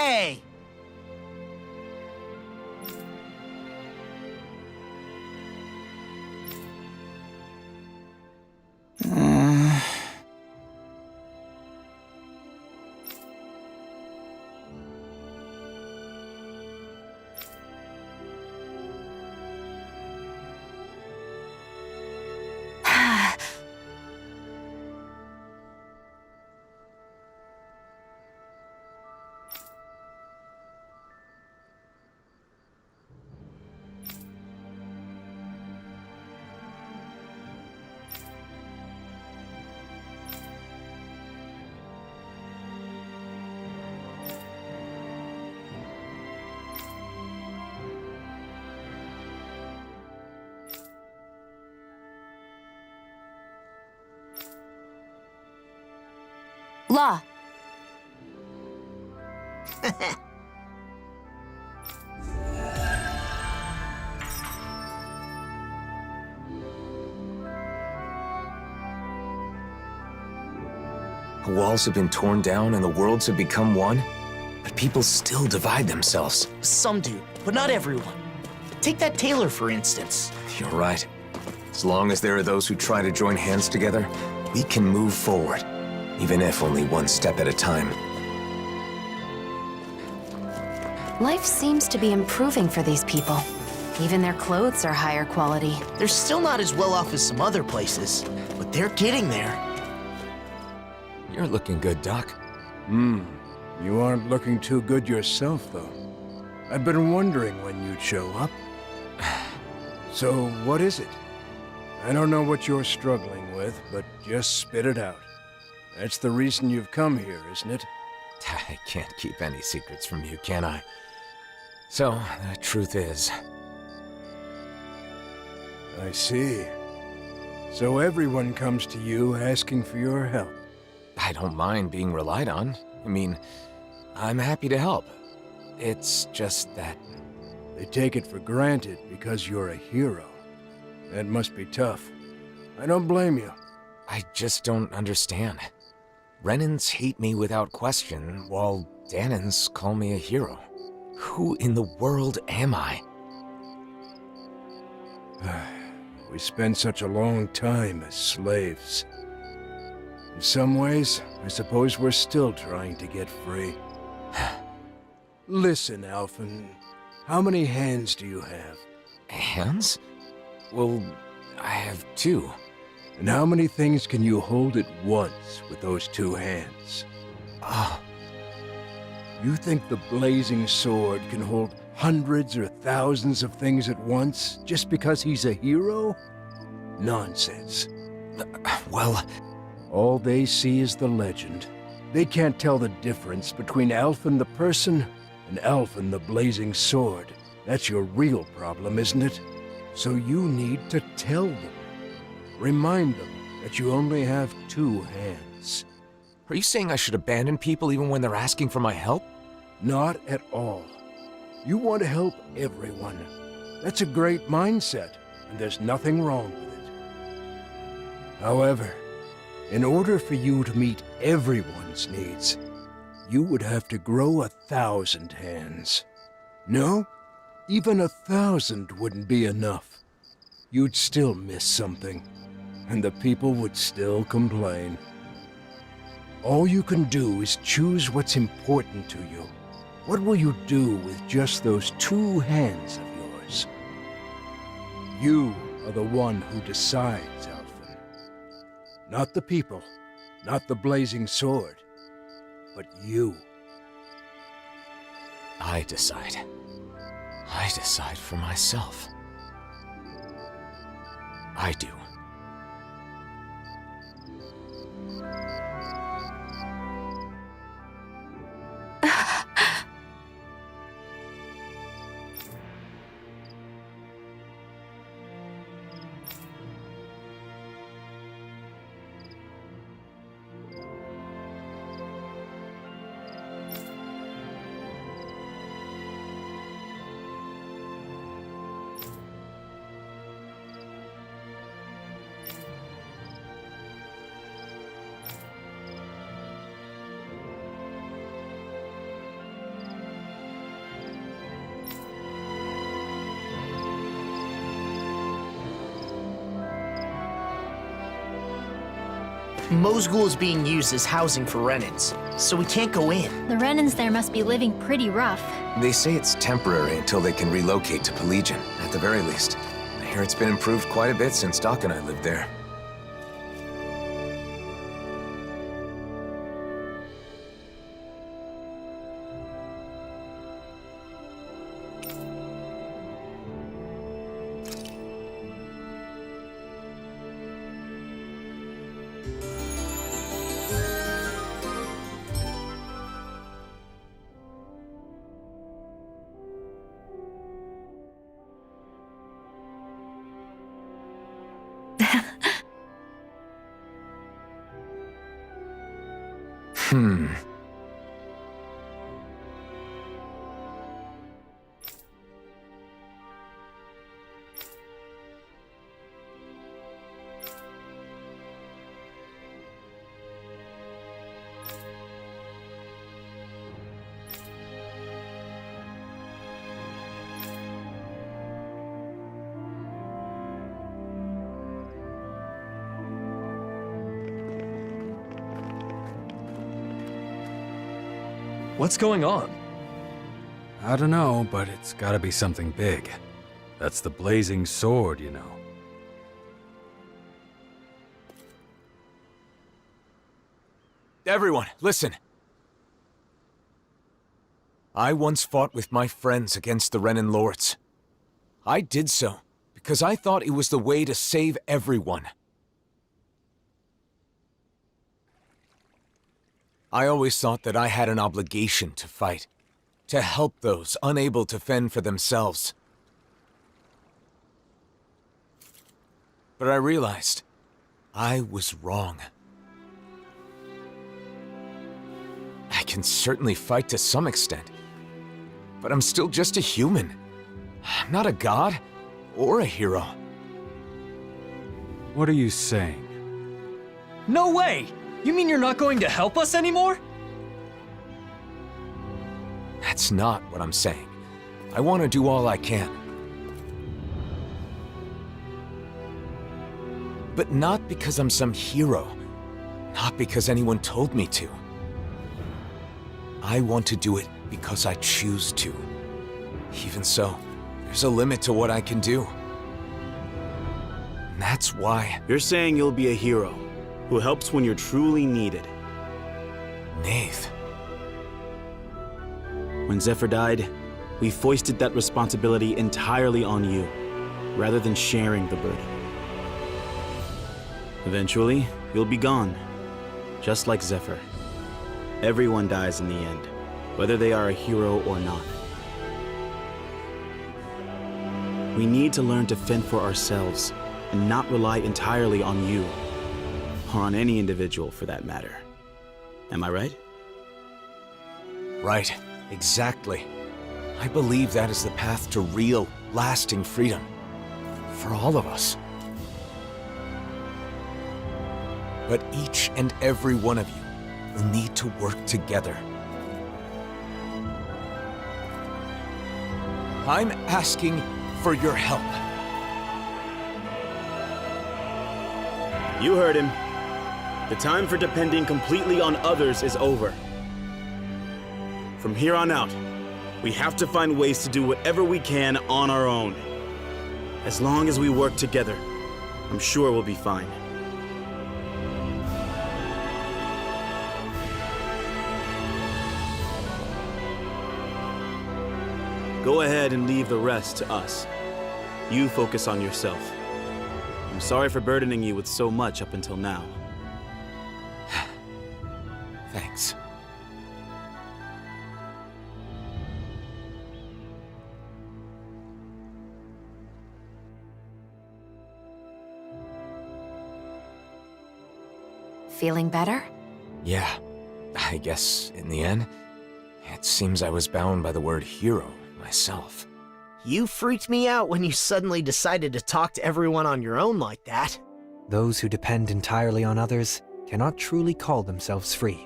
way! Law. The walls have been torn down and the worlds have become one, but people still divide themselves. Some do, but not everyone. Take that tailor, for instance. You're right. As long as there are those who try to join hands together, we can move forward, even if only one step at a time. Life seems to be improving for these people. Even their clothes are higher quality. They're still not as well off as some other places, but they're getting there. You're looking good, Doc. You aren't looking too good yourself, though. I've been wondering when you'd show up. So, what is it? I don't know what you're struggling with, but just spit it out. That's the reason you've come here, isn't it? I can't keep any secrets from you, can I? So, the truth is... I see. So everyone comes to you asking for your help. I don't mind being relied on. I mean, I'm happy to help. It's just that... They take it for granted because you're a hero. That must be tough. I don't blame you. I just don't understand. Renans hate me without question, while Danans call me a hero. Who in the world am I? We spent such a long time as slaves. In some ways, I suppose we're still trying to get free. Listen, Alphen. How many hands do you have? Hands? Well, I have 2. And how many things can you hold at once with those 2 hands? Ah, You think the blazing sword can hold hundreds or thousands of things at once just because he's a hero? Nonsense. well, All they see is the legend. They can't tell the difference between Alphen the person and Alphen the blazing sword. That's your real problem, isn't it? So you need to tell them. Remind them that you only have 2 hands. are you saying I should abandon people even when they're asking for my help? Not at all. You want to help everyone. That's a great mindset, and there's nothing wrong with it. However, in order for you to meet everyone's needs, you would have to grow 1,000 hands. No, even 1,000 wouldn't be enough. You'd still miss something, and the people would still complain. All you can do is choose what's important to you. What will you do with just those 2 hands of yours? You are the one who decides, Alphen. Not the people, not the blazing sword, but you. I decide. I decide for myself. I do. Mosgul is being used as housing for Renans, so we can't go in. The Renans there must be living pretty rough. They say it's temporary until they can relocate to Pelegion, at the very least. I hear it's been improved quite a bit since Doc and I lived there. What's going on? I don't know, but it's gotta be something big. That's the blazing sword, you know. Everyone, listen. I once fought with my friends against the Renan Lords. I did so because I thought it was the way to save everyone. I always thought that I had an obligation to fight, to help those unable to fend for themselves. But I realized I was wrong. I can certainly fight to some extent, but I'm still just a human. I'm not a god or a hero. What are you saying? No way! You mean you're not going to help us anymore? That's not what I'm saying. I want to do all I can. But not because I'm some hero. Not because anyone told me to. I want to do it because I choose to. Even so, there's a limit to what I can do. And that's why... You're saying you'll be a hero who helps when you're truly needed. Nath. When Zephyr died, we foisted that responsibility entirely on you, rather than sharing the burden. Eventually, you'll be gone, just like Zephyr. Everyone dies in the end, whether they are a hero or not. We need to learn to fend for ourselves, and not rely entirely on you. Or on any individual, for that matter. Am I right? Right, exactly. I believe that is the path to real, lasting freedom. For all of us. But each and every one of you will need to work together. I'm asking for your help. You heard him. The time for depending completely on others is over. From here on out, we have to find ways to do whatever we can on our own. As long as we work together, I'm sure we'll be fine. Go ahead and leave the rest to us. You focus on yourself. I'm sorry for burdening you with so much up until now. Thanks. Feeling better? Yeah, I guess in the end, it seems I was bound by the word hero myself. You freaked me out when you suddenly decided to talk to everyone on your own like that. Those who depend entirely on others cannot truly call themselves free.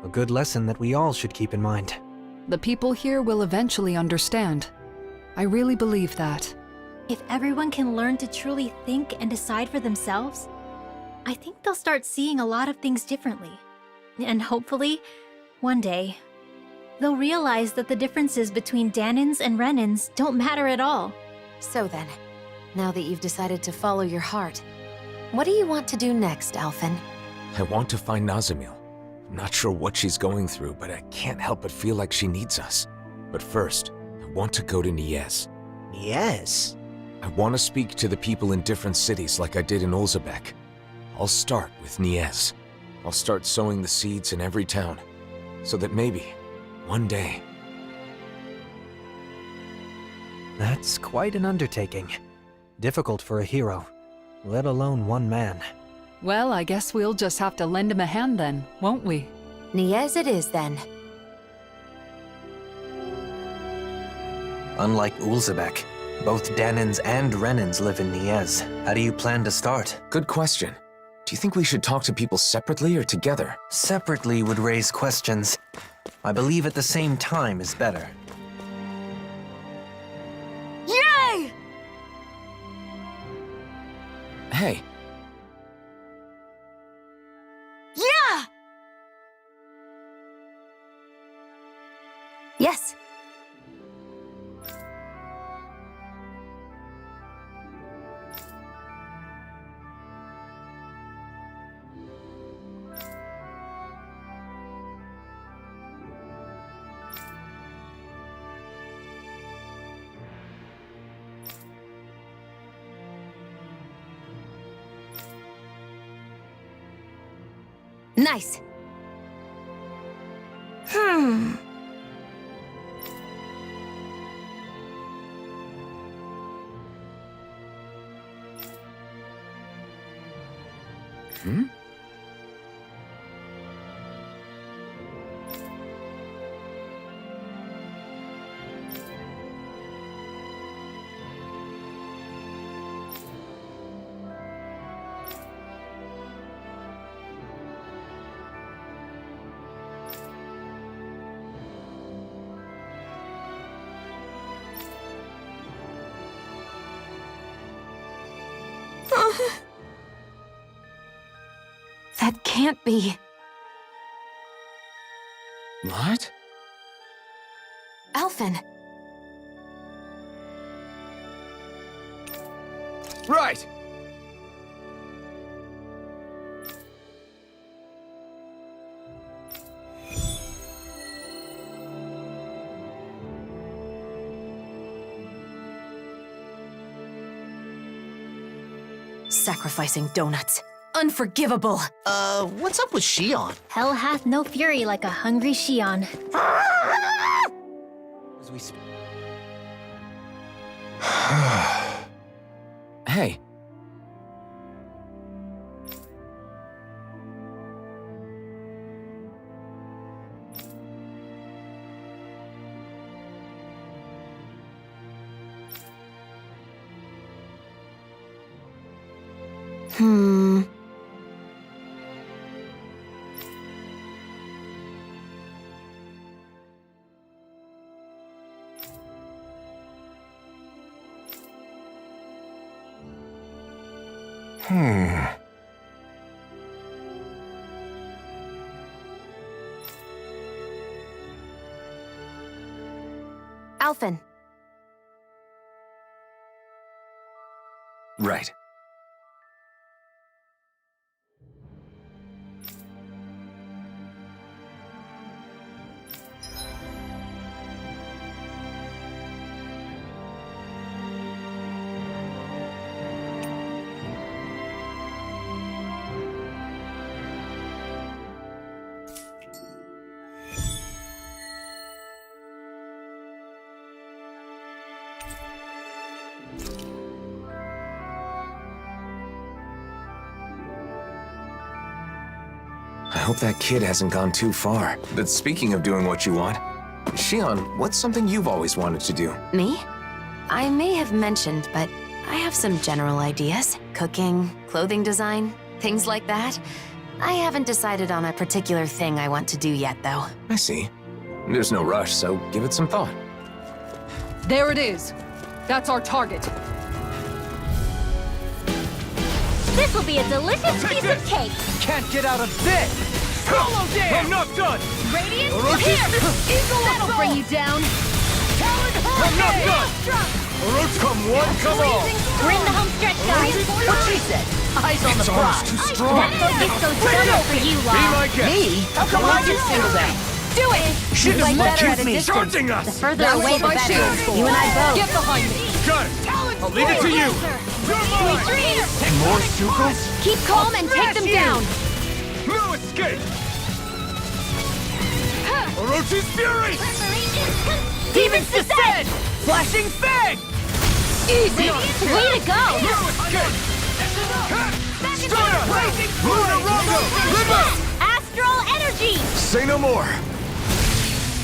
A good lesson that we all should keep in mind. The people here will eventually understand. I really believe that. If everyone can learn to truly think and decide for themselves, I think they'll start seeing a lot of things differently. And hopefully, one day, they'll realize that the differences between Danins and Renins don't matter at all. So then, now that you've decided to follow your heart, what do you want to do next, Alphen? I want to find Nazamil. I'm not sure what she's going through, but I can't help but feel like she needs us. But first, I want to go to Niez. Yes. I want to speak to the people in different cities like I did in Olzebek. I'll start with Niez. I'll start sowing the seeds in every town, so that maybe, one day... That's quite an undertaking. Difficult for a hero, let alone one man. Well, I guess we'll just have to lend him a hand then, won't we? Niez it is then. Unlike Ulzebek, both Danins and Renins live in Niez. How do you plan to start? Good question. Do you think we should talk to people separately or together? Separately would raise questions. I believe at the same time is better. Yay! Hey, Yeah! Yes. Nice. Hmm? That can't be. What? Alphen. Right! Sacrificing donuts. Unforgivable. What's up with Shion? Hell hath no fury like a hungry Shion. As we speak. Hey. Alphen. Right. I hope that kid hasn't gone too far. But speaking of doing what you want, Shion, what's something you've always wanted to do? Me? I may have mentioned, but I have some general ideas. Cooking, clothing design, things like that. I haven't decided on a particular thing I want to do yet, though. I see. There's no rush, so give it some thought. There it is. That's our target. This will be a delicious piece of cake. Can't get out of this! Solo dance! I'm not done! Radiant, here! Eagle That'll bring you down. I'm not done! Orochi, come one, come all! We're in the home stretch, guys. What she said! Eyes on the prize! Too strong. That focus goes double for you, Be Law. my guest! Me? How come I get singled out? Do it! Shouldn't Fight have better let at a me. distance. Charging us! The further away, the better. You and I both. Get behind me! Got it! I'll leave it to you! You're Sweet mine! dreams. More Zuko's? Keep calm and take them down. No escape! Orochi's fury! Demons descend! Flashing fang! Easy. Way to go. No escape! Strata! Lunar Rondo! Limbo! Astral energy. Say no more!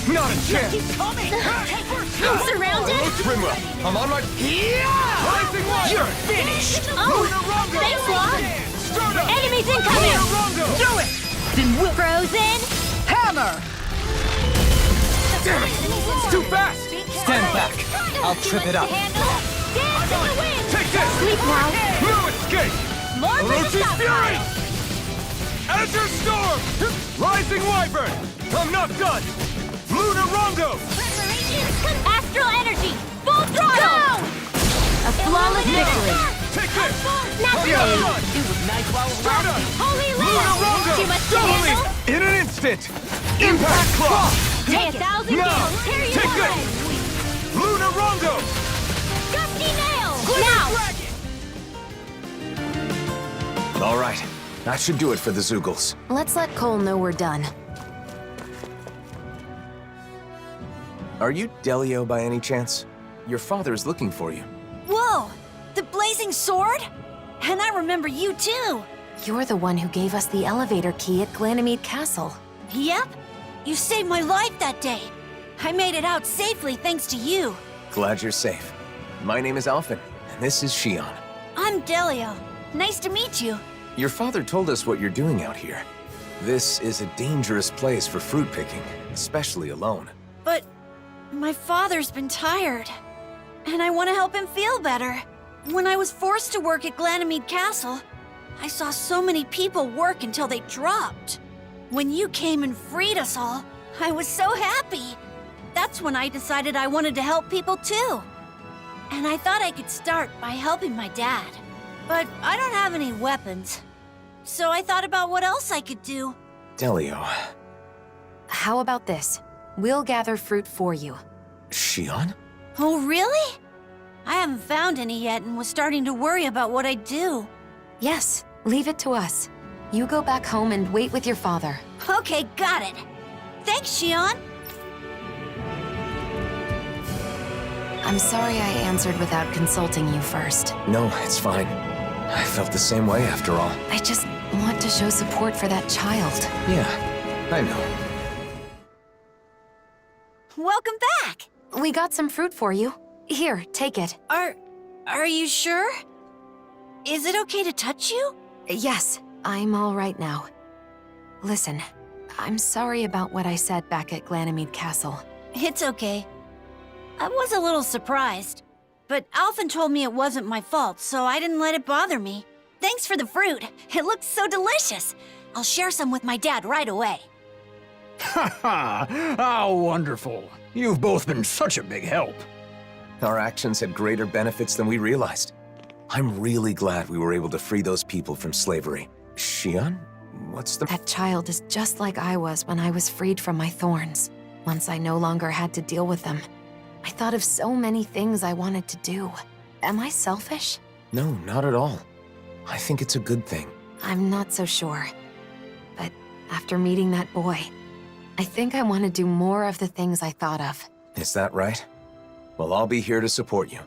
Not a chance! I'm surrounded. Rimwell, I'm on my... Rising Light! You're finished! Oh, Lunar Rondo! thanks, Law. Strata! Enemies incoming. Lunar Rondo! Do it! Frozen. Hammer! Damn it! It's too fast! Stand back! I'll trip it up. Dance in the wind. Take this! Sleep now. No escape! More for the Orochi's fury! stockpile. Azure Storm! Rising Wyvern! I'm not done! Lunar Rondo! Astral energy. Full throttle. A flawless victory. Take this! Naturally. I'm not done! It was nice while it Strata! Holy Lunar Rondo! Too much to Double handle. me! In an instant! Impact Claw! Take 1,000 Now! gales. Here you Take are. this! Lunar Rondo! Gusty nail. Now. All right. That should do it for the Zoogles. Let's let Cole know we're done. Are you Delio by any chance? Your father is looking for you. Whoa! The blazing sword? And I remember you too! You're the one who gave us the elevator key at Ganymede Castle. Yep! You saved my life that day! I made it out safely thanks to you! Glad you're safe. My name is Alphen, and this is Shion. I'm Delio. Nice to meet you. Your father told us what you're doing out here. This is a dangerous place for fruit picking, especially alone. But my father's been tired, and I want to help him feel better. When I was forced to work at Ganymede Castle, I saw so many people work until they dropped. When you came and freed us all, I was so happy. That's when I decided I wanted to help people too. And I thought I could start by helping my dad. But I don't have any weapons. So I thought about what else I could do. Delio. How about this? We'll gather fruit for you. Shion? Oh, really? I haven't found any yet and was starting to worry about what I'd do. Yes, leave it to us. You go back home and wait with your father. Okay, got it. Thanks, Shion. I'm sorry I answered without consulting you first. No, it's fine. I felt the same way after all. I just want to show support for that child. Yeah, I know. Welcome back. We got some fruit for you. Here, take it. Are you sure? Is it okay to touch you? Yes, I'm all right now. Listen, I'm sorry about what I said back at Ganymede Castle. It's okay. I was a little surprised, but Alphen told me it wasn't my fault, so I didn't let it bother me. Thanks for the fruit. It looks so delicious. I'll share some with my dad right away. Ha ha! How wonderful! You've both been such a big help. Our actions had greater benefits than we realized. I'm really glad we were able to free those people from slavery. Shion? What's the... That child is just like I was when I was freed from my thorns. Once I no longer had to deal with them. I thought of so many things I wanted to do. Am I selfish? No, not at all. I think it's a good thing. I'm not so sure. But after meeting that boy, I think I want to do more of the things I thought of. Is that right? Well, I'll be here to support you.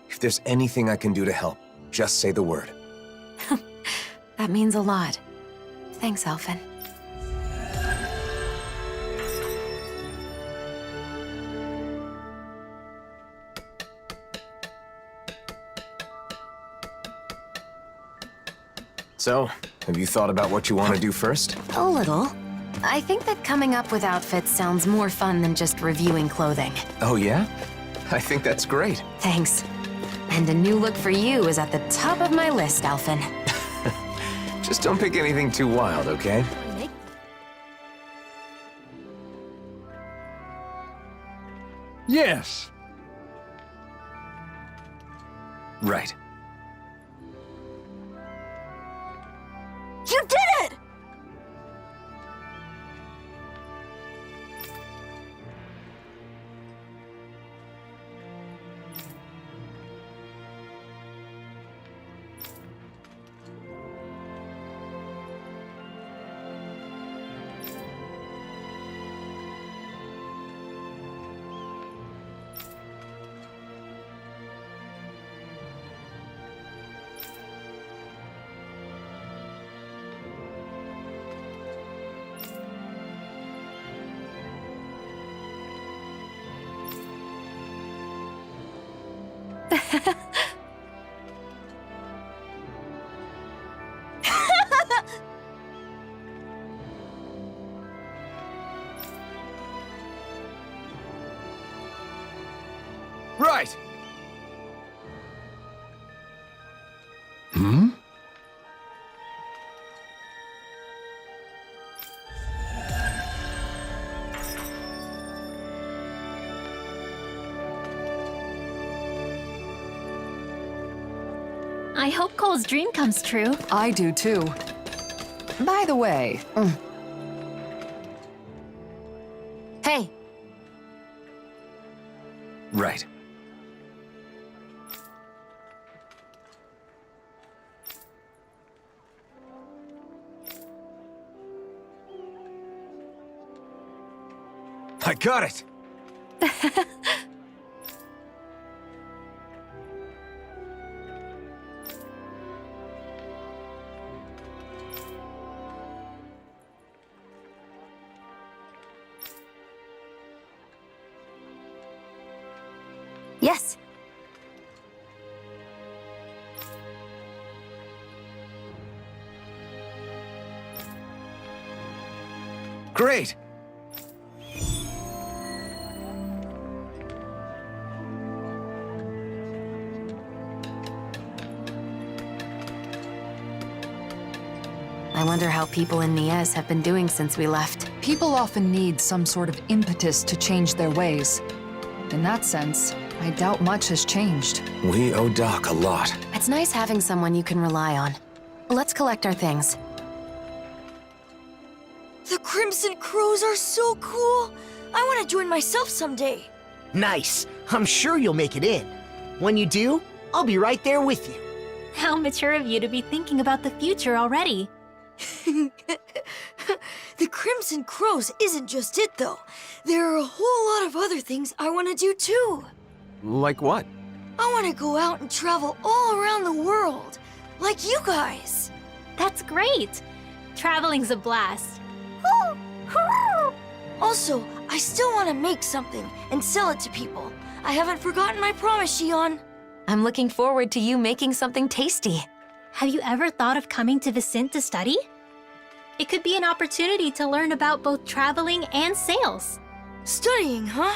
If there's anything I can do to help, just say the word. That means a lot. Thanks, Alphen. So, have you thought about what you want to do first? A little. I think that coming up with outfits sounds more fun than just reviewing clothing. Oh yeah? I think that's great. Thanks. And a new look for you is at the top of my list, Alphen. Just don't pick anything too wild, okay? Yes. Right. You did it! Right! Hmm? I hope Cole's dream comes true. I do too. By the way, Hey, Right. I got it! yes. Great! I wonder how people in Niez have been doing since we left. people often need some sort of impetus to change their ways. In that sense, I doubt much has changed. We owe Doc a lot. It's nice having someone you can rely on. Let's collect our things. The Crimson Crows are so cool! I want to join myself someday. Nice. I'm sure you'll make it in. When you do, I'll be right there with you. How mature of you to be thinking about the future already. The Crimson Crows isn't just it, though. There are a whole lot of other things I want to do, too. Like what? I want to go out and travel all around the world, like you guys. That's great. Traveling's a blast. Also, I still want to make something and sell it to people. I haven't forgotten my promise, Shion. I'm looking forward to you making something tasty. Have you ever thought of coming to Vicent to study? It could be an opportunity to learn about both traveling and sales. Studying, huh?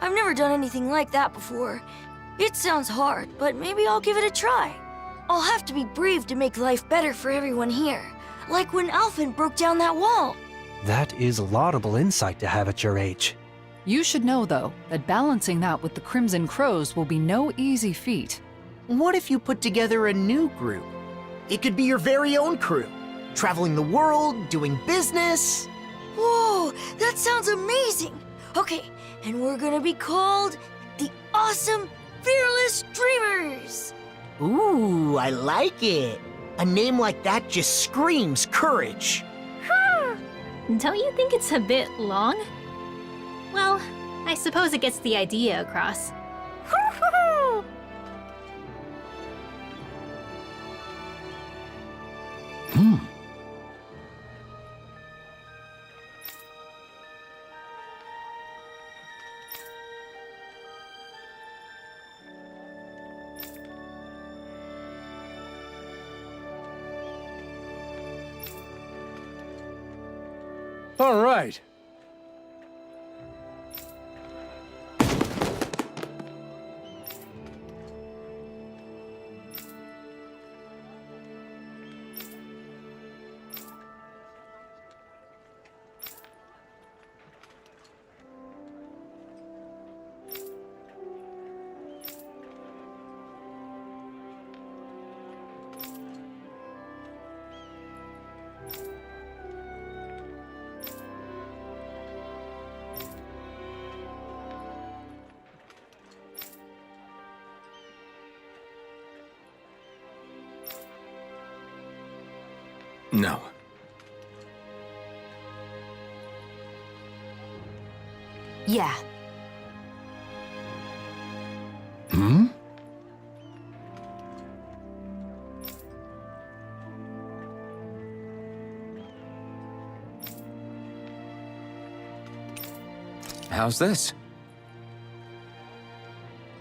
I've never done anything like that before. It sounds hard, but maybe I'll give it a try. I'll have to be brave to make life better for everyone here. Like when Alphen broke down that wall. That is laudable insight to have at your age. You should know, though, that balancing that with the Crimson Crows will be no easy feat. What if you put together a new group? It could be your very own crew. Traveling the world, doing business. Whoa, that sounds amazing! Okay, and we're gonna be called the Awesome Fearless Dreamers! Ooh, I like it. A name like that just screams courage. Don't you think it's a bit long? Well, I suppose it gets the idea across. All right. No. Yeah. Hmm? How's this?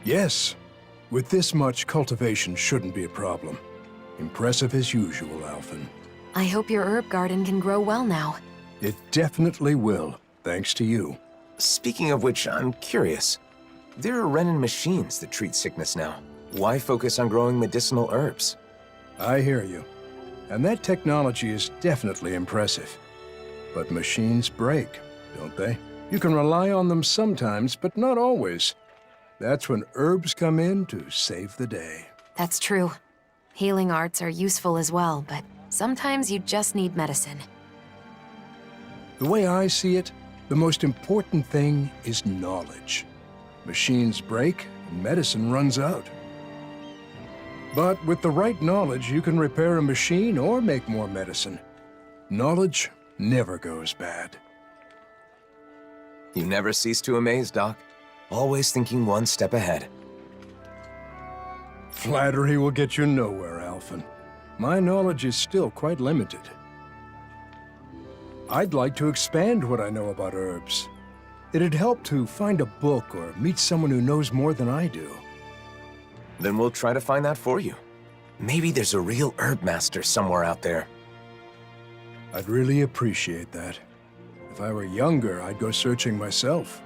Yes. With this much, cultivation shouldn't be a problem. Impressive as usual, Alphen. I hope your herb garden can grow well now. It definitely will, thanks to you. Speaking of which, I'm curious. There are Renin machines that treat sickness now. Why focus on growing medicinal herbs? I hear you. And that technology is definitely impressive. But machines break, don't they? You can rely on them sometimes, but not always. That's when herbs come in to save the day. That's true. Healing arts are useful as well, but sometimes you just need medicine. The way I see it, the most important thing is knowledge. Machines break, and medicine runs out. But with the right knowledge, you can repair a machine or make more medicine. Knowledge never goes bad. You never cease to amaze, Doc. Always thinking one step ahead. Flattery will get you nowhere, Alphen. My knowledge is still quite limited. I'd like to expand what I know about herbs. It'd help to find a book or meet someone who knows more than I do. Then we'll try to find that for you. Maybe there's a real herb master somewhere out there. I'd really appreciate that. If I were younger, I'd go searching myself.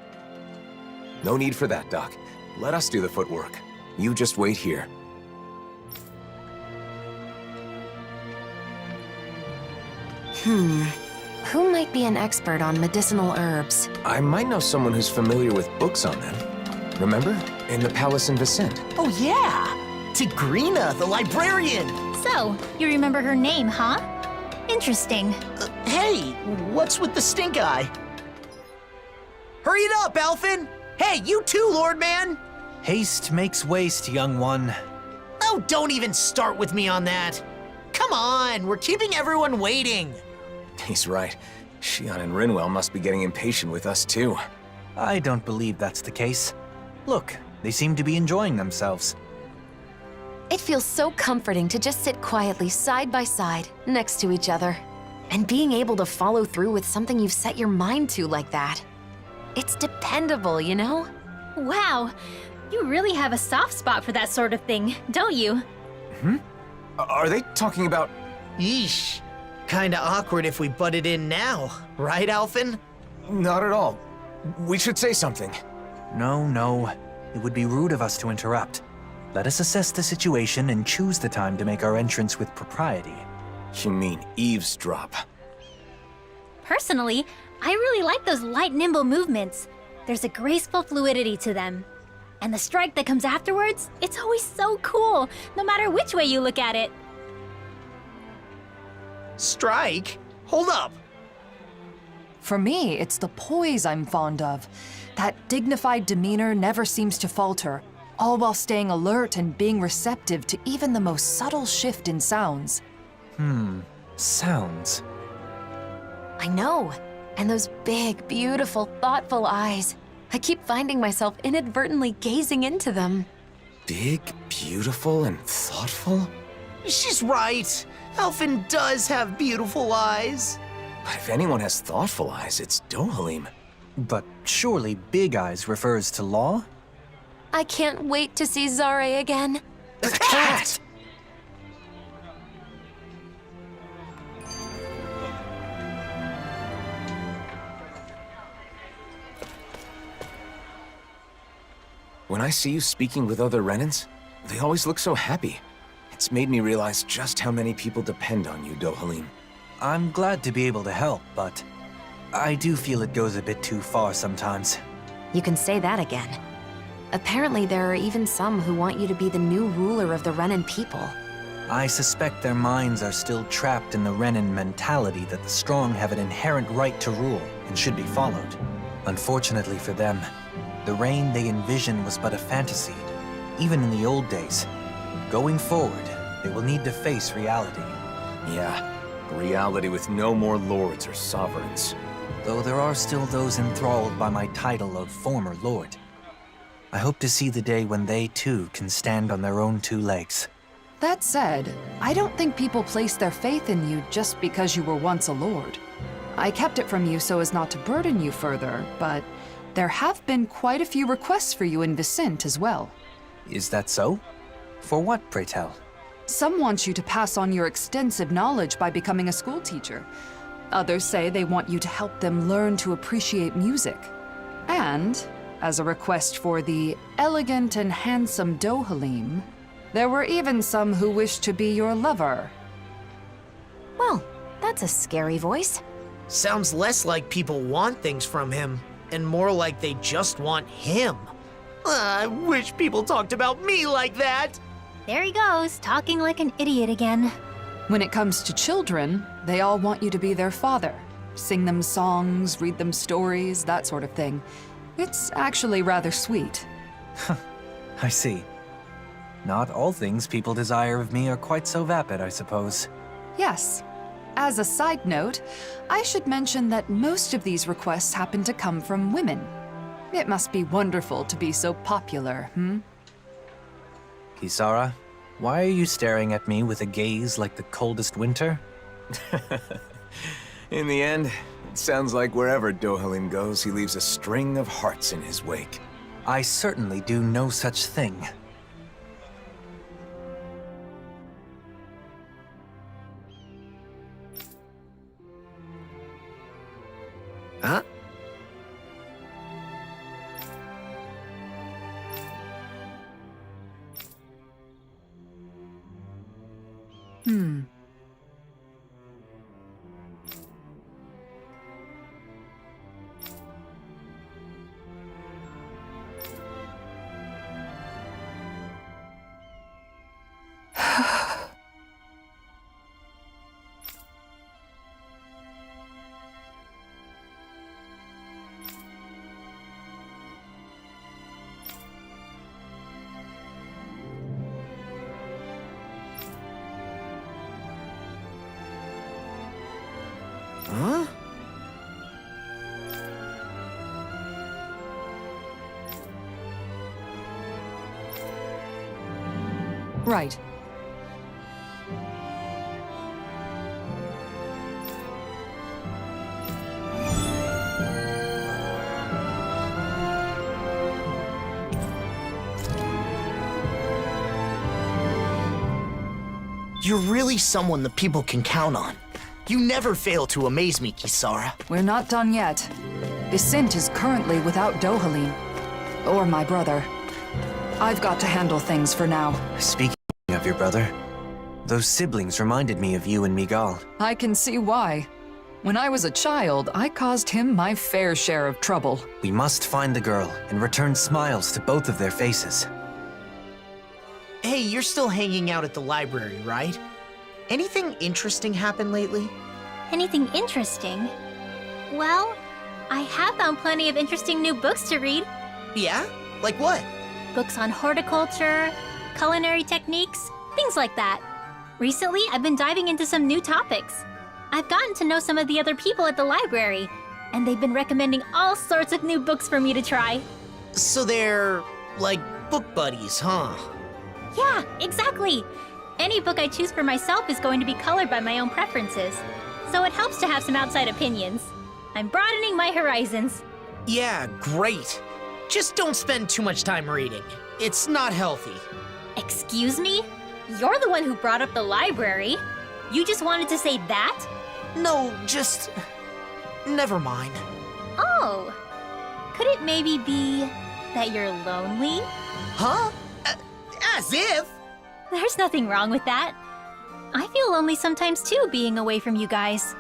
No need for that, Doc. Let us do the footwork. You just wait here. Who might be an expert on medicinal herbs? I might know someone who's familiar with books on them. Remember? In the palace in Vicente. Oh, yeah! Tigrina, the librarian! So, you remember her name, huh? Interesting. Hey, what's with the stink eye? Hurry it up, Alphen! Hey, you too, Lord Man! Haste makes waste, young one. Oh, don't even start with me on that. Come on, we're keeping everyone waiting. He's right. Xion and Rinwell must be getting impatient with us, too. I don't believe that's the case. Look, they seem to be enjoying themselves. It feels so comforting to just sit quietly side by side, next to each other. And being able to follow through with something you've set your mind to like that. It's dependable, you know? Wow, you really have a soft spot for that sort of thing, don't you? Are they talking about... Yeesh. Kinda awkward if we butted in now, right, Alphen? Not at all. We should say something. No. It would be rude of us to interrupt. Let us assess the situation and choose the time to make our entrance with propriety. You mean eavesdrop? Personally, I really like those light, nimble movements. There's a graceful fluidity to them. And the strike that comes afterwards, it's always so cool, no matter which way you look at it. Strike? Hold up. For me, it's the poise I'm fond of. That dignified demeanor never seems to falter, all while staying alert and being receptive to even the most subtle shift in sounds. Sounds. I know. And those big, beautiful, thoughtful eyes. I keep finding myself inadvertently gazing into them. Big, beautiful, and thoughtful? She's right. Alphen does have beautiful eyes. But if anyone has thoughtful eyes, it's Dohalim. But surely Big Eyes refers to Law? I can't wait to see Zare again. The cat! When I see you speaking with other Renins, they always look so happy. It's made me realize just how many people depend on you, Dohalim. I'm glad to be able to help, but I do feel it goes a bit too far sometimes. You can say that again. Apparently there are even some who want you to be the new ruler of the Renin people. I suspect their minds are still trapped in the Renin mentality that the strong have an inherent right to rule and should be followed. Unfortunately for them, the reign they envision was but a fantasy, even in the old days. Going forward, they will need to face reality. Yeah, A reality with no more lords or sovereigns. Though there are still those enthralled by my title of former lord. I hope to see the day when they too can stand on their own two legs. That said, I don't think people place their faith in you just because you were once a lord. I kept it from you so as not to burden you further, but there have been quite a few requests for you in Vicent as well. Is that so? For what, pray tell? Some want you to pass on your extensive knowledge by becoming a schoolteacher. Others say they want you to help them learn to appreciate music. And, as a request for the elegant and handsome Dohalim, there were even some who wished to be your lover. Well, that's a scary voice. Sounds less like people want things from him, and more like they just want him. I wish people talked about me like that. There he goes, talking like an idiot again. When it comes to children, they all want you to be their father. Sing them songs, read them stories, that sort of thing. It's actually rather sweet. I see. Not all things people desire of me are quite so vapid, I suppose. Yes. As a side note, I should mention that most of these requests happen to come from women. It must be wonderful to be so popular, Kisara, why are you staring at me with a gaze like the coldest winter? In the end, it sounds like wherever Dohalim goes, he leaves a string of hearts in his wake. I certainly do no such thing. Huh? Huh? Right. You're really someone the people can count on. You never fail to amaze me, Kisara. We're not done yet. Vicent is currently without Dohalim. Or my brother. I've got to handle things for now. Speaking of your brother, those siblings reminded me of you and Miguel. I can see why. When I was a child, I caused him my fair share of trouble. We must find the girl and return smiles to both of their faces. Hey, you're still hanging out at the library, right? Anything interesting happen lately? Anything interesting? Well, I have found plenty of interesting new books to read. Yeah? Like what? Books on horticulture, culinary techniques, things like that. Recently, I've been diving into some new topics. I've gotten to know some of the other people at the library, and they've been recommending all sorts of new books for me to try. So they're, like, book buddies, huh? Yeah, exactly. Any book I choose for myself is going to be colored by my own preferences, so it helps to have some outside opinions. I'm broadening my horizons. Yeah, great. Just don't spend too much time reading. It's not healthy. Excuse me? You're the one who brought up the library. You just wanted to say that? No, just... never mind. Oh. Could it maybe be that you're lonely? Huh? As if! There's nothing wrong with that. I feel lonely sometimes too, being away from you guys.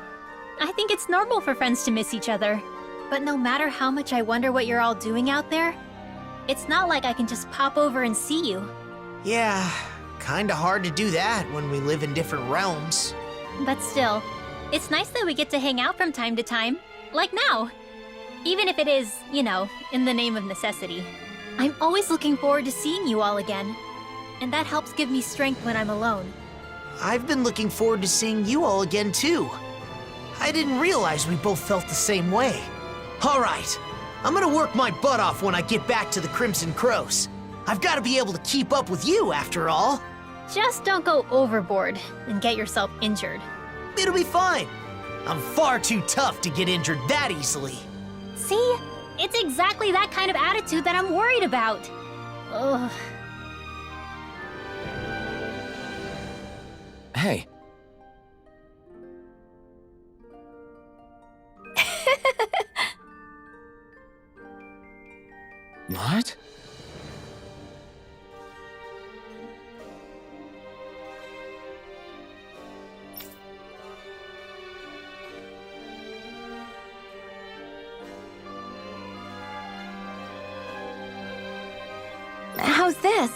I think it's normal for friends to miss each other. But no matter how much I wonder what you're all doing out there, it's not like I can just pop over and see you. Yeah, kinda hard to do that when we live in different realms. But still, it's nice that we get to hang out from time to time, like now. Even if it is, you know, in the name of necessity. I'm always looking forward to seeing you all again. And that helps give me strength when I'm alone. I've been looking forward to seeing you all again, too. I didn't realize we both felt the same way. All right, I'm gonna work my butt off when I get back to the Crimson Crows. I've got to be able to keep up with you, after all. Just don't go overboard and get yourself injured. It'll be fine. I'm far too tough to get injured that easily. See? It's exactly that kind of attitude that I'm worried about. Ugh. Hey. What? How's this?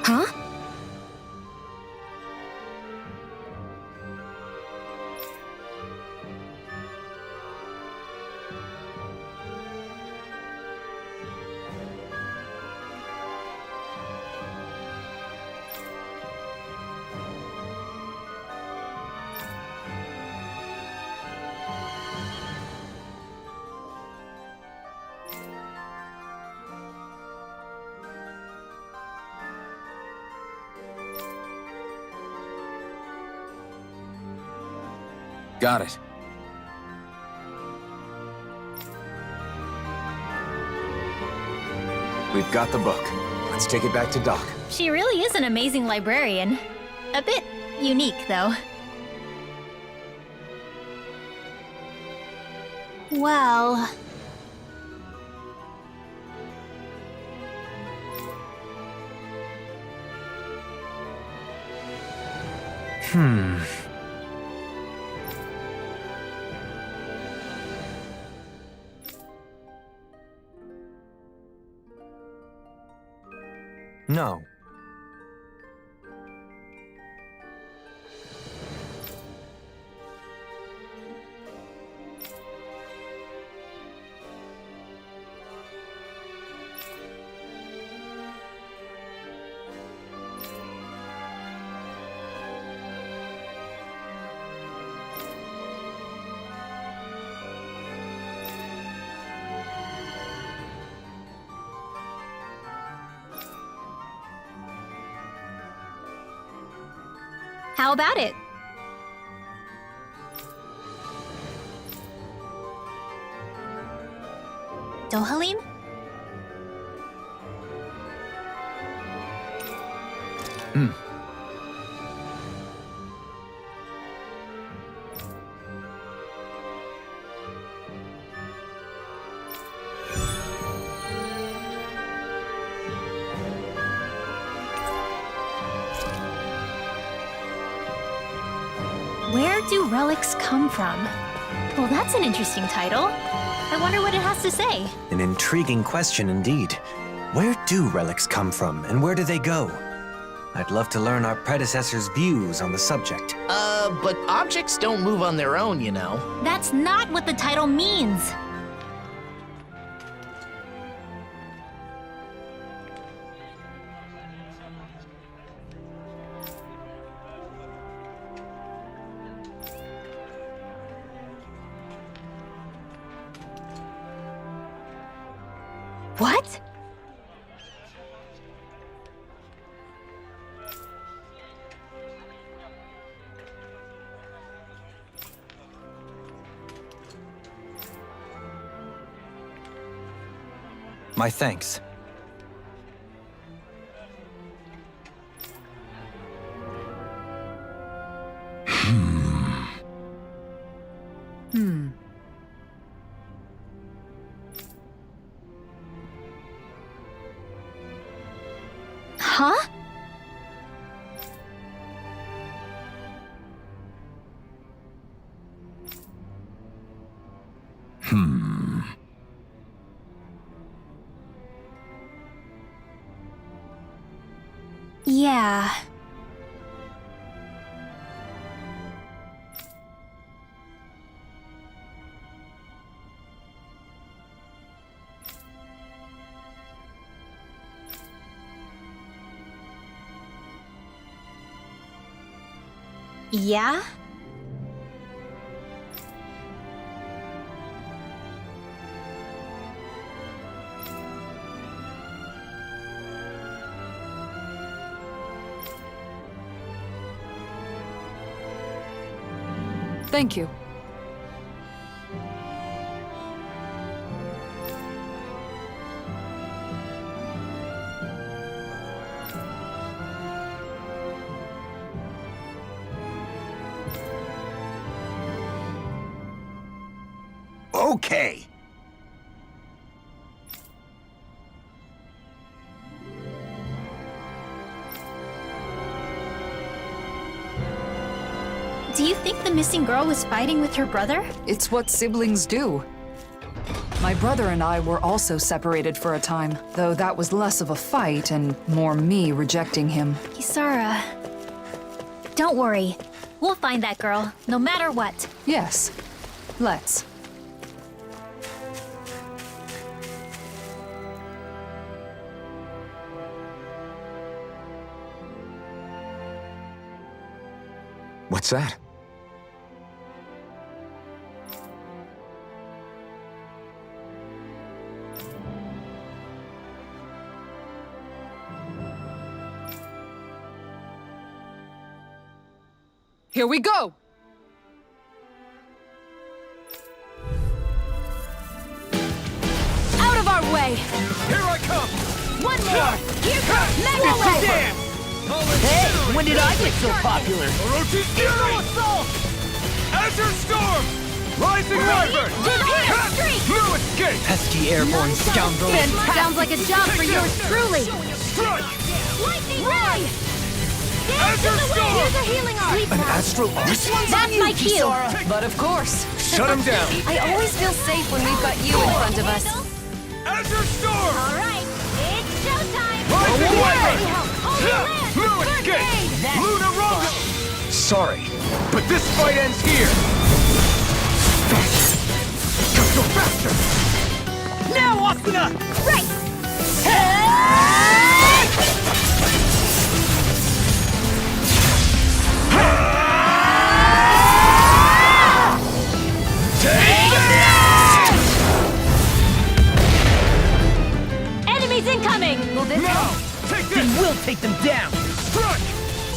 Huh? Got it. We've got the book. Let's take it back to Doc. She really is an amazing librarian. A bit unique, though. Well... No. How about it? Dohalim? Where do relics come from? Well, that's an interesting title. I wonder what it has to say. An intriguing question indeed. Where do relics come from, and where do they go? I'd love to learn our predecessors' views on the subject. But objects don't move on their own, you know. That's not what the title means. What? My thanks. Huh? Yeah. Yeah? Thank you. Okay. Do you think the missing girl was fighting with her brother? It's what siblings do. My brother and I were also separated for a time, though that was less of a fight and more me rejecting him. Kisara. Don't worry. We'll find that girl, no matter what. Yes. Let's. What's that? Here we go! Out of our way! Here I come! One more! Here comes Mega Wave! Hey, when did I get so popular? Orochi's Fury! Assault! Azure Storm! Rising Wyvern! Streak! No escape! Pesky airborne scoundrel. Sounds like a job for yours truly! Strike! Lightning Ray! Azure Storm! Here's a healing arm! An astral arm? That's my cue! But of course. Shut him down! I always feel safe when we've got you in front of us. Azure Storm! Alright, it's showtime! Rising Wyvern! Holy Land! No First escape! aid! Luna Rondo! Sorry, but this fight ends here! Gotta go faster! Now, Asuna! Right! Enemies incoming! Will this Now! Take Then this! we'll take them down! Strike!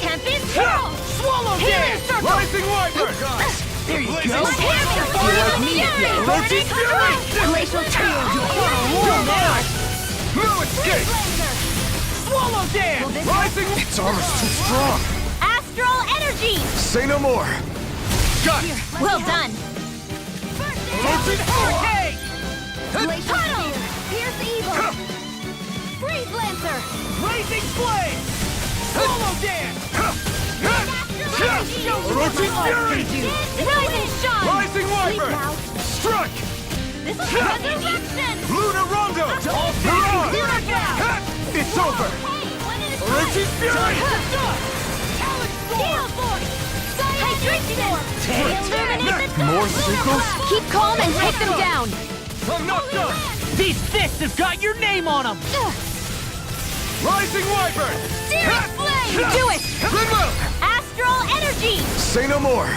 Tempest Hurl! Swallow Healing dance! Circle! Rising Wyvern! There you Blazing go! Sword! You're like me again! Orochi's Fury! Glacial Tail! No escape! Swallow dance! Rising... Its armor's too strong! Astral Energy! Say no more! Got it! Well done! Orochi's Hurricane! Puddle! Pierce Evil! Freeze Lancer! Blazing flame! Swallow dance! Orochi's Fury! Rising Shine! Rising Wyvern! Now, Strike! this is Resurrection! Luna Rondo! Mirage! It's over! Hey, when it is Orochi's Fury! Gale Force! Hydration! Illuminate the More sequels? Keep calm and take them down. I'm not done! These fists have got your name on them! Rising Wyvern! Searing Flame! Do it! Rinwell! Astral Energy! Say no more!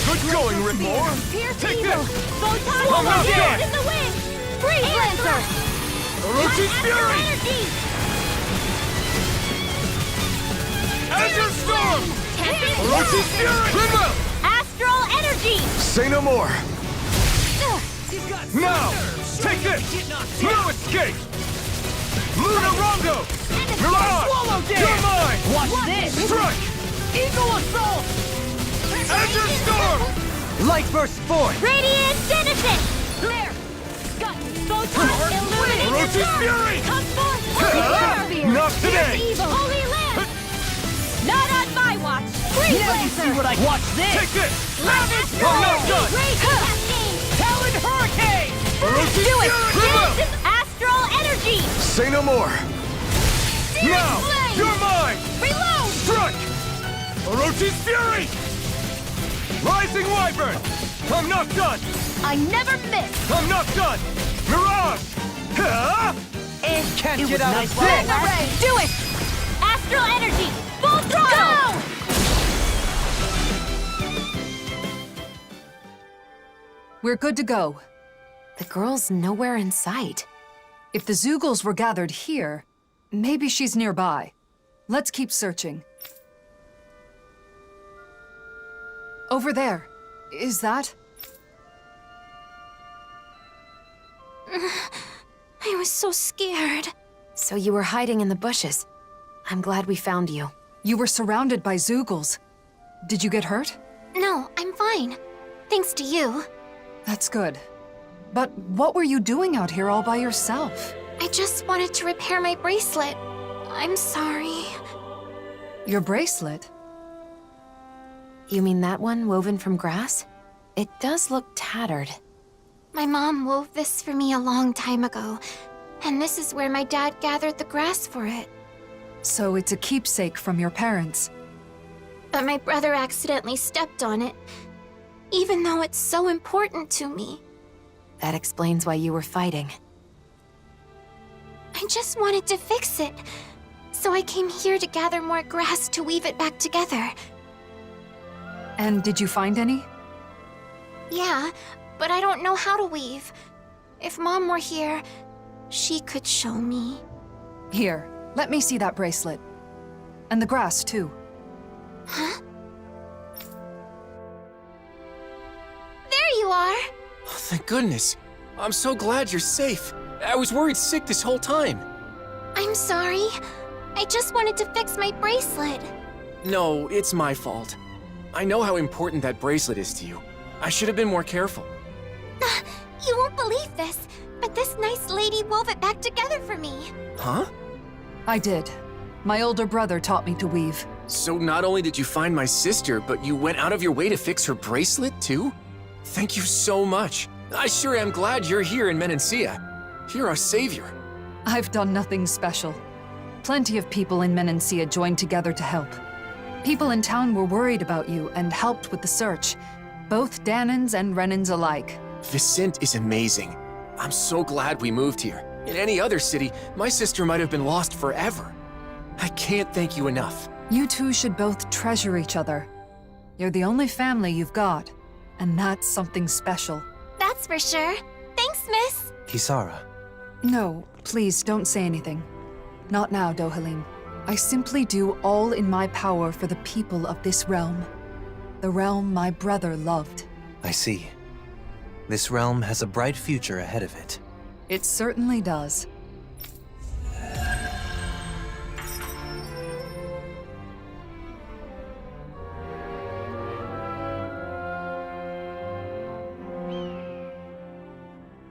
Good going, Rinmore! Pierce Take Evil! this! Photon I'm not Shield dead! in the wind! Freeze Lancer! Orochi's Astral Fury! Energy! Azure Storm! Tempest Orochi's Fury! Rinwell! Astral Energy! Say no more! Now! Take this! No escape! Luna Rondo! Mirage! Swallow dance! You're mine! Watch this! Strike! Eagle assault! Azure Storm! Light burst forth! Radiant Genesis! Flare! Gut! Photon! Illuminate the Orochi's storm! Fury! Come forth! Not today! Pierce Evil! Holy Land! Not on my watch! Freeze Now you see Lancer! what I watch this! Take this! Astral I'm not done! Cascade! Talon Hurricane! Orochi's Fury! Rinwell! Astral Energy! Say no more! Now! Reloading! You're mine! Reload! Strike! Orochi's Fury! Rising Wyvern! I'm not done! I never miss! I'm not done! Mirage! Huh? Can't It get was out nice of playing. bed! Mega Ray! Do it! Astral Energy! Full throttle! Go! We're good to go. The girl's nowhere in sight. If the Zeugles were gathered here, maybe she's nearby. Let's keep searching. Over there. Is that? I was so scared. So you were hiding in the bushes. I'm glad we found you. You were surrounded by Zeugles. Did you get hurt? No, I'm fine. Thanks to you. That's good. But what were you doing out here all by yourself? I just wanted to repair my bracelet. I'm sorry. Your bracelet? You mean that one woven from grass? It does look tattered. My mom wove this for me a long time ago, and this is where my dad gathered the grass for it. So it's a keepsake from your parents. But my brother accidentally stepped on it, even though it's so important to me. That explains why you were fighting. I just wanted to fix it, so I came here to gather more grass to weave it back together. And did you find any? Yeah, but I don't know how to weave. If Mom were here, she could show me. Here, let me see that bracelet. And the grass, too. Huh? There you are! Oh, thank goodness. I'm so glad you're safe. I was worried sick this whole time. I'm sorry. I just wanted to fix my bracelet. No, it's my fault. I know how important that bracelet is to you. I should have been more careful. You won't believe this, but this nice lady wove it back together for me. Huh? I did. My older brother taught me to weave. So not only did you find my sister, but you went out of your way to fix her bracelet, too? Thank you so much. I sure am glad you're here in Menancia. You're our savior. I've done nothing special. Plenty of people in Menancia joined together to help. People in town were worried about you and helped with the search. Both Danans and Renans alike. Vicente is amazing. I'm so glad we moved here. In any other city, my sister might have been lost forever. I can't thank you enough. You two should both treasure each other. You're the only family you've got, and that's something special. That's for sure. Thanks, miss. Kisara, No, please don't say anything. Not now, Dohalim. I simply do all in my power for the people of this realm. The realm my brother loved. I see. This realm has a bright future ahead of it. It certainly does.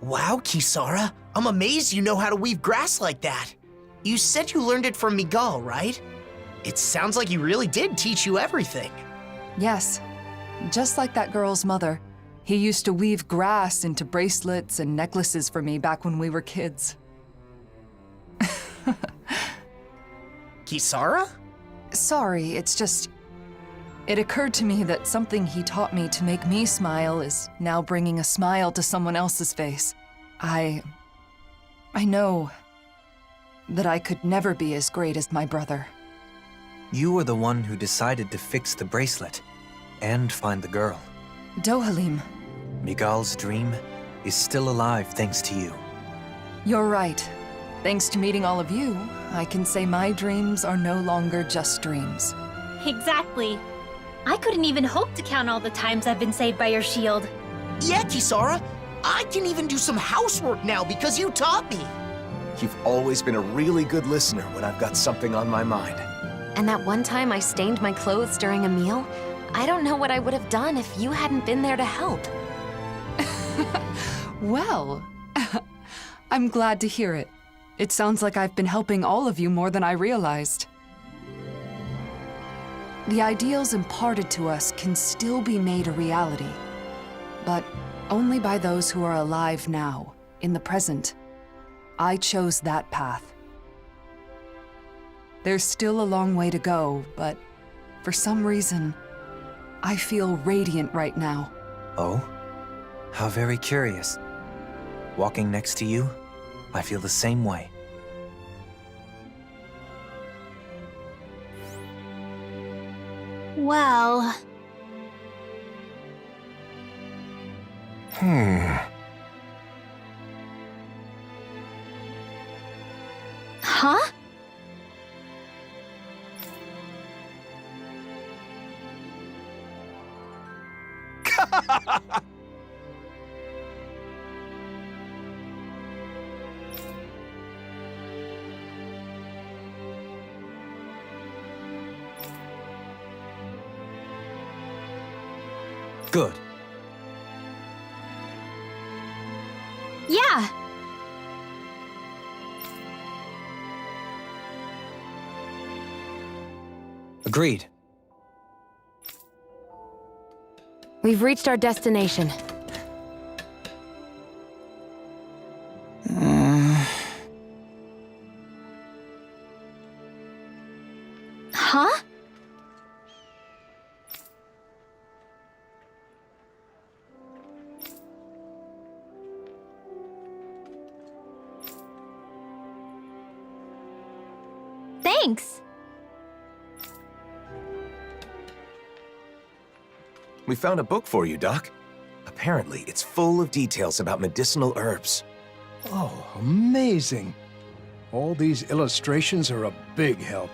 Wow, Kisara. I'm amazed you know how to weave grass like that. You said you learned it from Miguel, right? It sounds like he really did teach you everything. Yes, just like that girl's mother. He used to weave grass into bracelets and necklaces for me back when we were kids. Kisara? Sorry, it's just... It occurred to me that something he taught me to make me smile is now bringing a smile to someone else's face. I know that I could never be as great as my brother. You were the one who decided to fix the bracelet and find the girl. Dohalim, Miguel's dream is still alive thanks to you. you're right. Thanks to meeting all of you, I can say my dreams are no longer just dreams. Exactly. I couldn't even hope to count all the times I've been saved by your shield. Yeah, Kisara. I can even do some housework now because you taught me. You've always been a really good listener when I've got something on my mind. And that one time I stained my clothes during a meal, I don't know what I would have done if you hadn't been there to help. Well, I'm glad to hear it. It sounds like I've been helping all of you more than I realized. The ideals imparted to us can still be made a reality, but only by those who are alive now, in the present. I chose that path. There's still a long way to go, but for some reason, I feel radiant right now. Oh? How very curious. Walking next to you, I feel the same way. Well... Huh? Good. Yeah! Agreed. We've reached our destination. Huh? Thanks! We found a book for you, Doc. Apparently, it's full of details about medicinal herbs. Oh, amazing. All these illustrations are a big help.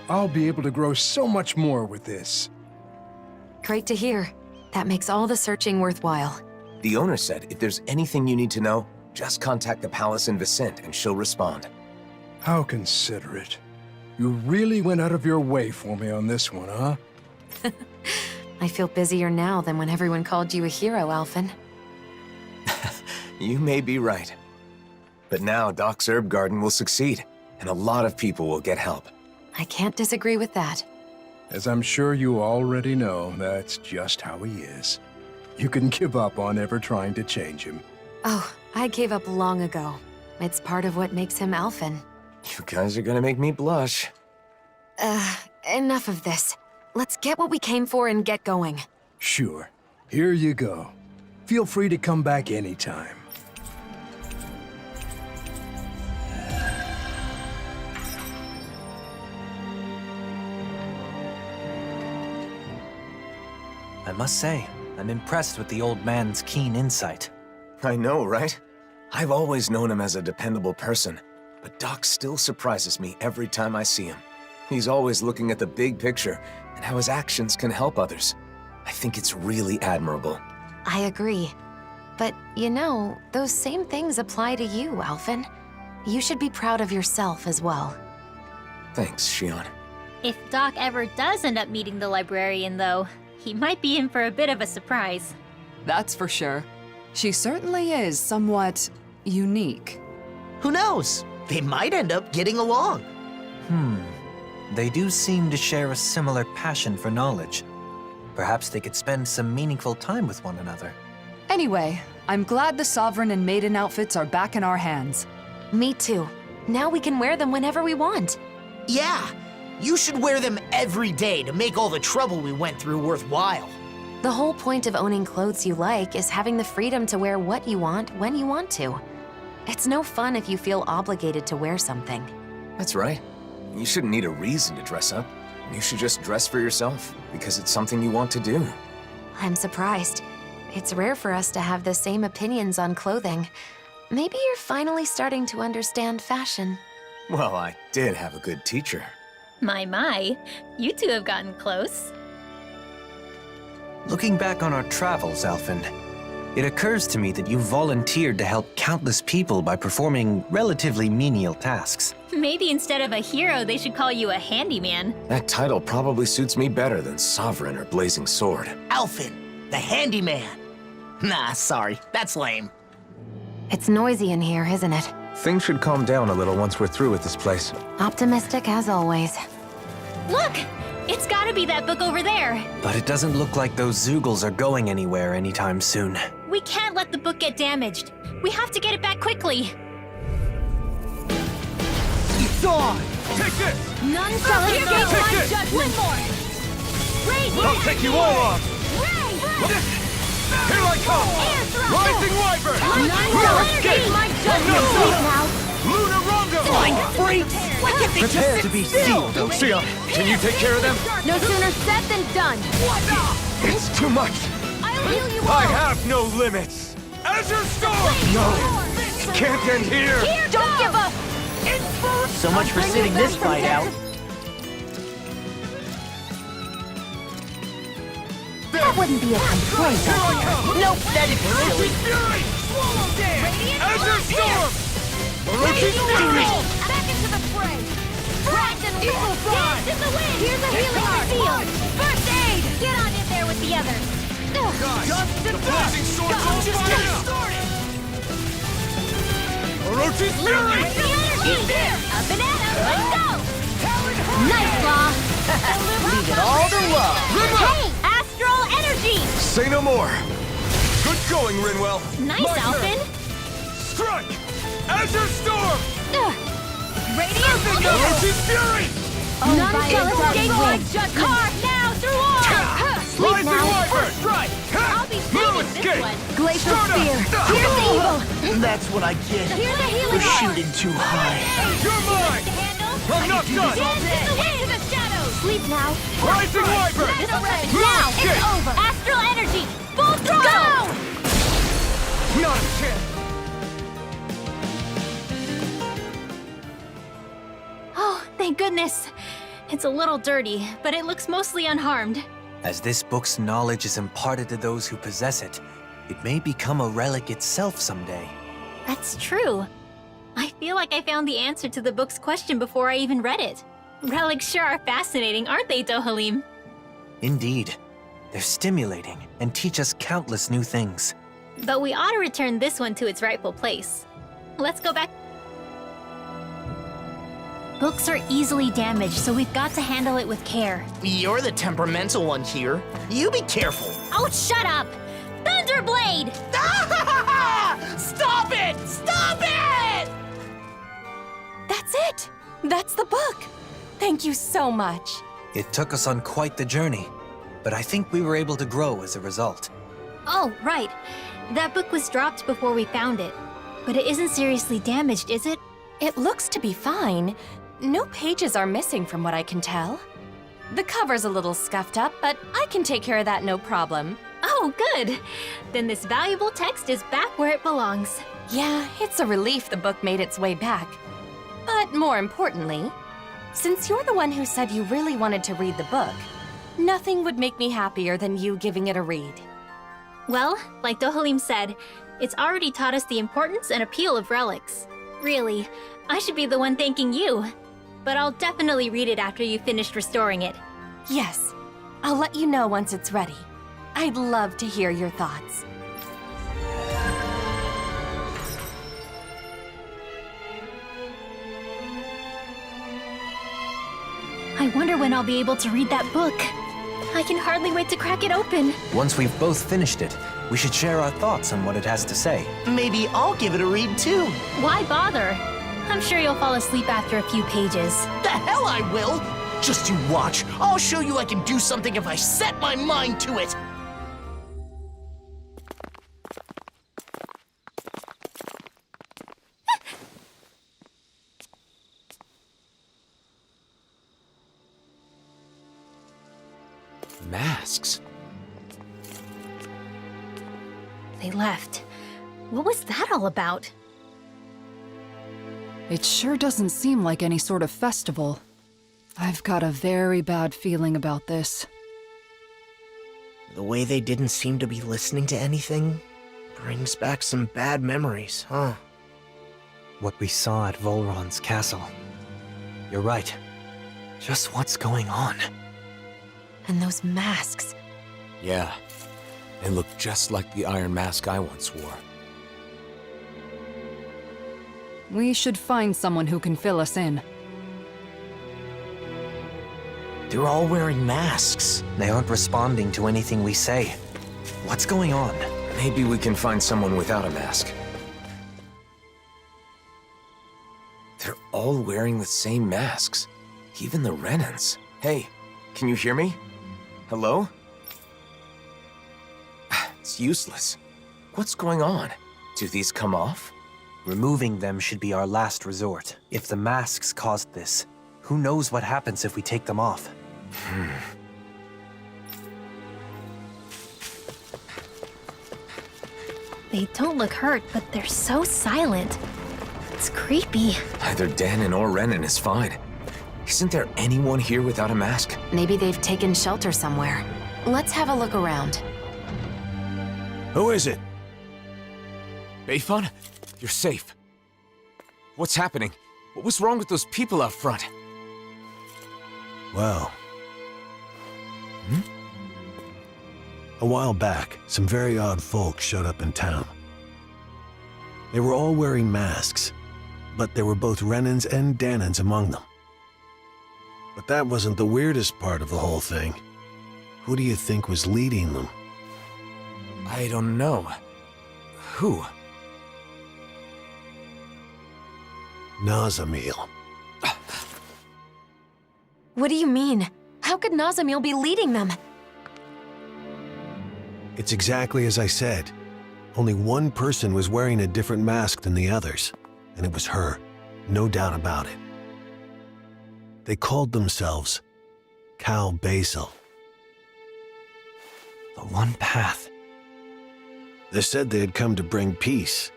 I'll be able to grow so much more with this. Great to hear. That makes all the searching worthwhile. The owner said if there's anything you need to know, just contact the palace in Vicente and she'll respond. How considerate. You really went out of your way for me on this one, huh? I feel busier now than when everyone called you a hero, Alphen. You may be right. But now Doc's herb garden will succeed, and a lot of people will get help. I can't disagree with that. As I'm sure you already know, that's just how he is. You can give up on ever trying to change him. Oh, I gave up long ago. It's part of what makes him Alphen. You guys are gonna make me blush. Enough of this. Let's get what we came for and get going. Sure. Here you go. Feel free to come back anytime. I must say, I'm impressed with the old man's keen insight. I know, right? I've always known him as a dependable person, but Doc still surprises me every time I see him. He's always looking at the big picture and how his actions can help others. I think it's really admirable. I agree. But, you know, those same things apply to you, Alphen. You should be proud of yourself as well. Thanks, Shion. If Doc ever does end up meeting the librarian, though, he might be in for a bit of a surprise. That's for sure. She certainly is somewhat unique. Who knows? They might end up getting along. They do seem to share a similar passion for knowledge. Perhaps they could spend some meaningful time with one another. Anyway, I'm glad the Sovereign and Maiden outfits are back in our hands. Me too. Now we can wear them whenever we want. Yeah, you should wear them every day to make all the trouble we went through worthwhile. The whole point of owning clothes you like is having the freedom to wear what you want when you want to. It's no fun if you feel obligated to wear something. That's right. You shouldn't need a reason to dress up. You should just dress for yourself, because it's something you want to do. I'm surprised. It's rare for us to have the same opinions on clothing. Maybe you're finally starting to understand fashion. Well, I did have a good teacher. My, you two have gotten close. Looking back on our travels, Alphen, it occurs to me that you volunteered to help countless people by performing relatively menial tasks. Maybe instead of a hero, they should call you a handyman. That title probably suits me better than Sovereign or Blazing Sword. Alphen, the handyman. Nah, sorry, that's lame. It's noisy in here, isn't it? Things should calm down a little once we're through with this place. Optimistic as always. Look! It's gotta be that book over there! But it doesn't look like those Zoogles are going anywhere anytime soon. We can't let the book get damaged. We have to get it back quickly. It's on! Take this! None shall escape my judgment. One more. I'll take you all on! Here I come! Rising Wyvern! None shall escape my judgment. Sleep now. Luna Rondo! Flying freaks! Why can't they Prepare just to be sit still? sealed, Sia! Can you take care of them? No sooner said than done. It's too much! I'll heal you I all. have no limits! Azure Storm! No! Can't end here! Don't give up. So much for sitting this fight out. That wouldn't be a complaint. Nope, that'd be silly. Fury! Azure Storm! Orochi's Fury! Back into the fray. Rise and whistle dance in the wind. Here's a healing field. First aid. Get on in there with the others. The blazing sword's on fire! Orochi's Fury! The energy. A banana. Let's go. Nice, Law. Leave it all to love. Hey, astral energy. Say no more! Good going, Rinwell! Nice, My turn. Alphen. Strike! Azure Storm! Radiant. Orochi's Fury! None shall escape my judgment. Carve now through all. Sleep Rising now. Wyvern! Strike! I'll be Moon saving this escape! one. Glacial Stardust! Spear. Here's the evil. That's what I get Here's a for healing power. shooting too high. You're mine! To handle. I'm not done! Dance in the wind. Into the shadows. Sleep now. Rising Wyvern! Now it's over. Astral energy. Full throttle. Go. Not a chance! Oh, thank goodness. It's a little dirty, but it looks mostly unharmed. As this book's knowledge is imparted to those who possess it, it may become a relic itself someday. That's true. I feel like I found the answer to the book's question before I even read it. Relics sure are fascinating, aren't they, Dohalim? Indeed. They're stimulating and teach us countless new things. But we ought to return this one to its rightful place. Let's go back. Books are easily damaged, so we've got to handle it with care. You're the temperamental one here. You be careful. Oh, shut up! Thunderblade! Stop it! Stop it! That's it. That's the book. Thank you so much. It took us on quite the journey, but I think we were able to grow as a result. Oh, right. That book was dropped before we found it. But it isn't seriously damaged, is it? It looks to be fine. No pages are missing from what I can tell. The cover's a little scuffed up, but I can take care of that no problem. Oh, good. Then this valuable text is back where it belongs. Yeah, it's a relief the book made its way back. But more importantly, since you're the one who said you really wanted to read the book, nothing would make me happier than you giving it a read. Well, like Dohalim said, it's already taught us the importance and appeal of relics. Really, I should be the one thanking you. But I'll definitely read it after you've finished restoring it. Yes, I'll let you know once it's ready. I'd love to hear your thoughts. I wonder when I'll be able to read that book. I can hardly wait to crack it open. Once we've both finished it, we should share our thoughts on what it has to say. Maybe I'll give it a read too. Why bother? I'm sure you'll fall asleep after a few pages. The hell I will! Just you watch. I'll show you I can do something if I set my mind to it. Masks? They left. What was that all about? It sure doesn't seem like any sort of festival. I've got a very bad feeling about this. The way they didn't seem to be listening to anything brings back some bad memories, huh? What we saw at Volron's castle. You're right. Just what's going on? And those masks. Yeah. They look just like the iron mask I once wore. We should find someone who can fill us in. They're all wearing masks. They aren't responding to anything we say. What's going on? Maybe we can find someone without a mask. They're all wearing the same masks. Even the Renans. Hey, can you hear me? Hello? It's useless. What's going on? Do these come off? Removing them should be our last resort. If the masks caused this, who knows what happens if we take them off? They don't look hurt, but they're so silent. It's creepy. Either Danon or Renan is fine. Isn't there anyone here without a mask? Maybe they've taken shelter somewhere. Let's have a look around. Who is it? Bayfun? You're safe. What's happening? What was wrong with those people out front? Well... A while back, some very odd folk showed up in town. They were all wearing masks, but there were both Renans and Danons among them. But that wasn't the weirdest part of the whole thing. Who do you think was leading them? I don't know. Who? Nazamil. What do you mean? How could Nazamil be leading them? It's exactly as I said. Only one person was wearing a different mask than the others, and it was her, no doubt about it. They called themselves Cal Basil. The one path. They said they had come to bring peace.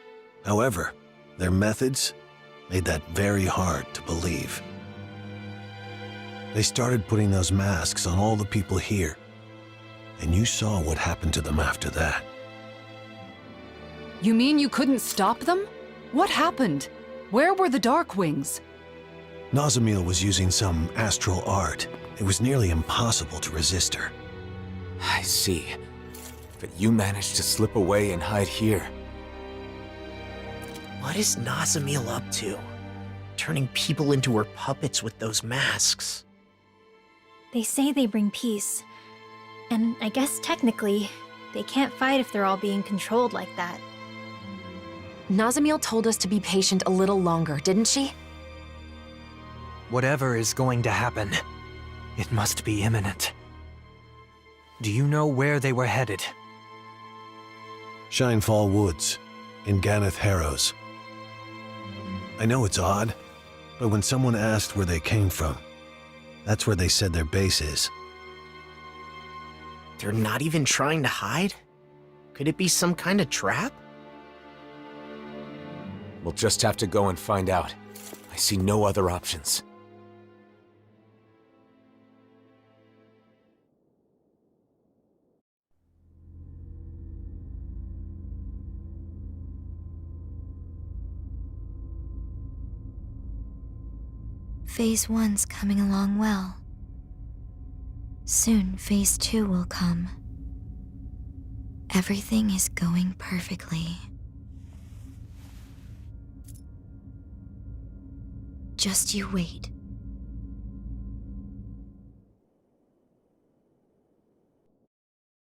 However, their methods made that very hard to believe. They started putting those masks on all the people here, and you saw what happened to them after that. You mean you couldn't stop them? What happened? Where were the Darkwings? Nazamil was using some astral art. It was nearly impossible to resist her. I see. But you managed to slip away and hide here. What is Nazamil up to? Turning people into her puppets with those masks. They say they bring peace. And I guess technically, they can't fight if they're all being controlled like that. Nazamil told us to be patient a little longer, didn't she? Whatever is going to happen, it must be imminent. Do you know where they were headed? Shinefall Woods, in Ganeth Harrows. I know it's odd, but when someone asked where they came from, that's where they said their base is. They're not even trying to hide? Could it be some kind of trap? We'll just have to go and find out. I see no other options. Phase 1's coming along well. Soon, Phase 2 will come. Everything is going perfectly. Just you wait.